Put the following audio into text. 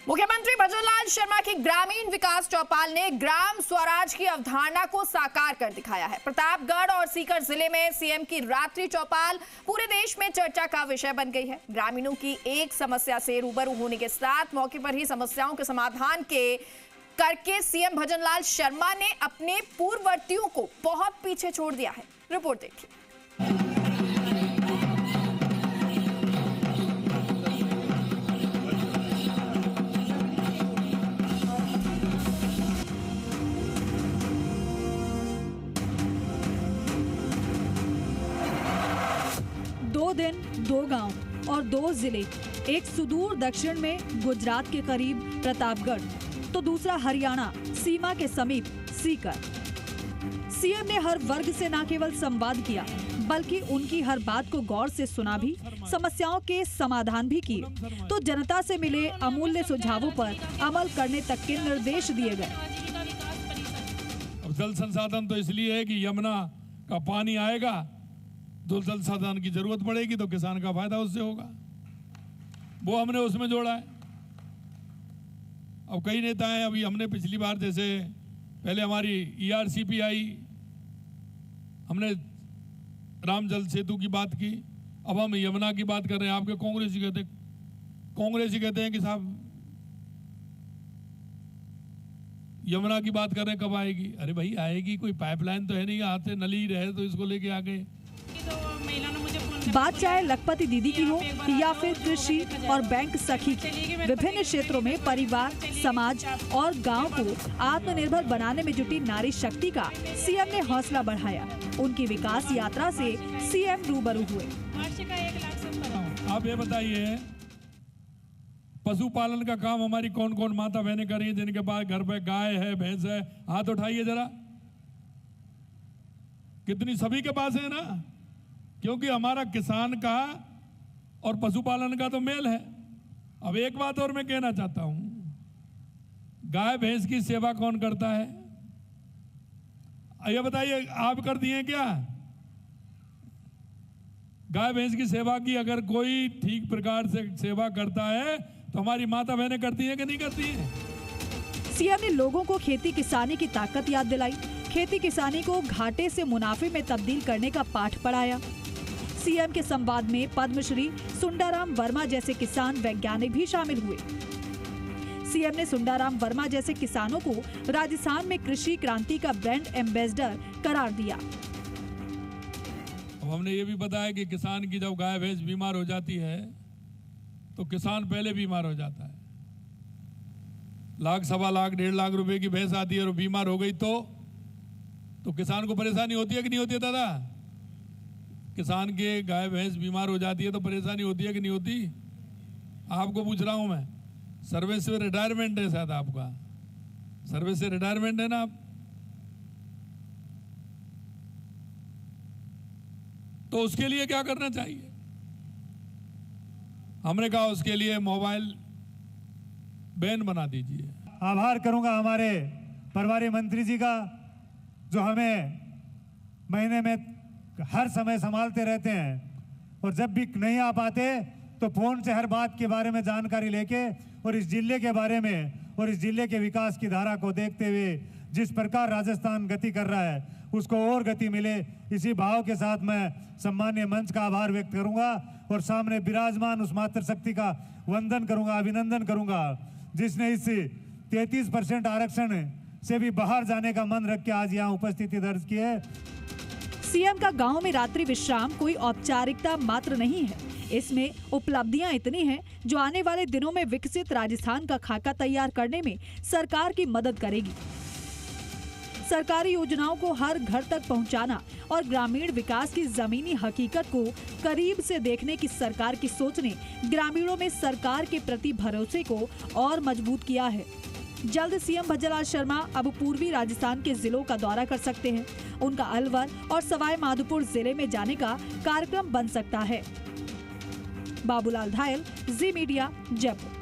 मुख्यमंत्री भजनलाल शर्मा की ग्रामीण विकास चौपाल ने ग्राम स्वराज की अवधारणा को साकार कर दिखाया है। प्रतापगढ़ और सीकर जिले में सीएम की रात्रि चौपाल पूरे देश में चर्चा का विषय बन गई है। ग्रामीणों की एक समस्या से रूबरू होने के साथ मौके पर ही समस्याओं के समाधान करके सीएम भजनलाल शर्मा ने अपने पूर्ववर्तियों को बहुत पीछे छोड़ दिया है। रिपोर्ट देखिए। 2 दिन 2 गांव और 2 जिले, एक सुदूर दक्षिण में गुजरात के करीब प्रतापगढ़ तो दूसरा हरियाणा सीमा के समीप सीकर। सीएम ने हर वर्ग से न केवल संवाद किया बल्कि उनकी हर बात को गौर से सुना भी, समस्याओं के समाधान भी किए तो जनता से मिले अमूल्य सुझावों पर अमल करने तक के निर्देश दिए गए। अब जल संसाधन तो इसलिए है कि यमुना का पानी आएगा तो जल संसाधन की जरूरत पड़ेगी तो किसान का फायदा उससे होगा, वो हमने उसमें जोड़ा है। अब कई नेता हैं, अभी हमने पिछली बार जैसे पहले हमारी ERCP आई, हमने राम जल सेतु की बात की, अब हम यमुना की बात कर रहे हैं। आपके कांग्रेसी कहते हैं कि साहब यमुना की बात कर रहे हैं, कब आएगी? अरे भाई आएगी, कोई पाइपलाइन तो है नहीं, आते नली रहे तो इसको लेके आ गए। बात चाहे लखपति दीदी की हो या फिर कृषि और बैंक सखी की, विभिन्न क्षेत्रों में परिवार, समाज और गांव को आत्मनिर्भर बनाने में जुटी नारी शक्ति का सीएम ने हौसला बढ़ाया। उनकी विकास यात्रा से सीएम रूबरू हुए। आप ये बताइए, पशुपालन का काम हमारी कौन कौन माता बहनें कर रही है जिनके पास घर पे गाय है, भैंस है? हाथ उठाइए जरा। कितनी? सभी के पास है ना, क्योंकि हमारा किसान का और पशुपालन का तो मेल है। अब एक बात और मैं कहना चाहता हूं, गाय भैंस की सेवा कौन करता है? ये बताइए, आप कर दिए क्या? गाय भैंस की सेवा की अगर कोई ठीक प्रकार से सेवा करता है तो हमारी माता बहनें करती हैं कि नहीं करती हैं? सीएम ने लोगों को खेती किसानी की ताकत याद दिलाई, खेती किसानी को घाटे से मुनाफे में तब्दील करने का पाठ पढ़ाया। सीएम के संवाद में पद्मश्री सुंडाराम वर्मा जैसे किसान वैज्ञानिक भी शामिल हुए। सीएम ने सुंडाराम वर्मा जैसे किसानों को राजस्थान में कृषि क्रांति का ब्रांड एम्बेसडर करार दिया। अब हमने ये भी बताया कि किसान की जब गाय भैंस बीमार हो जाती है तो किसान पहले बीमार हो जाता है। लाख, सवा लाख, 1.5 लाख रुपए की भैंस आती है और बीमार हो गई तो किसान को परेशानी होती है कि नहीं होती है दादा? किसान के गाय भैंस बीमार हो जाती है तो परेशानी होती है कि नहीं होती? आपको पूछ रहा हूं मैं। सर्विस से रिटायरमेंट है शायद आपका, सर्विस से रिटायरमेंट है ना आप? तो उसके लिए क्या करना चाहिए? हमने कहा उसके लिए मोबाइल बैन बना दीजिए। आभार करूंगा हमारे प्रभारी मंत्री जी का, जो हमें महीने में हर समय संभालते रहते हैं और जब भी नहीं आ पाते तो फोन से हर बात के बारे में जानकारी लेके और इस जिले के बारे में और इस जिले के विकास की धारा को देखते हुए जिस प्रकार राजस्थान गति कर रहा है उसको और गति मिले, इसी भाव के साथ मैं सम्मानीय मंच का आभार व्यक्त करूंगा और सामने विराजमान उस मातृशक्ति का वंदन करूंगा, अभिनंदन करूंगा जिसने इस 33% आरक्षण से भी बाहर जाने का मन रख के आज यहाँ उपस्थिति दर्ज की है। सीएम का गांव में रात्रि विश्राम कोई औपचारिकता मात्र नहीं है, इसमें उपलब्धियां इतनी हैं जो आने वाले दिनों में विकसित राजस्थान का खाका तैयार करने में सरकार की मदद करेगी। सरकारी योजनाओं को हर घर तक पहुंचाना और ग्रामीण विकास की जमीनी हकीकत को करीब से देखने की सरकार की सोच ने ग्रामीणों में सरकार के प्रति भरोसे को और मजबूत किया है। जल्द सीएम भजनलाल शर्मा अब पूर्वी राजस्थान के जिलों का दौरा कर सकते हैं। उनका अलवर और सवाई माधोपुर जिले में जाने का कार्यक्रम बन सकता है। बाबूलाल धायल, जी मीडिया, जयपुर।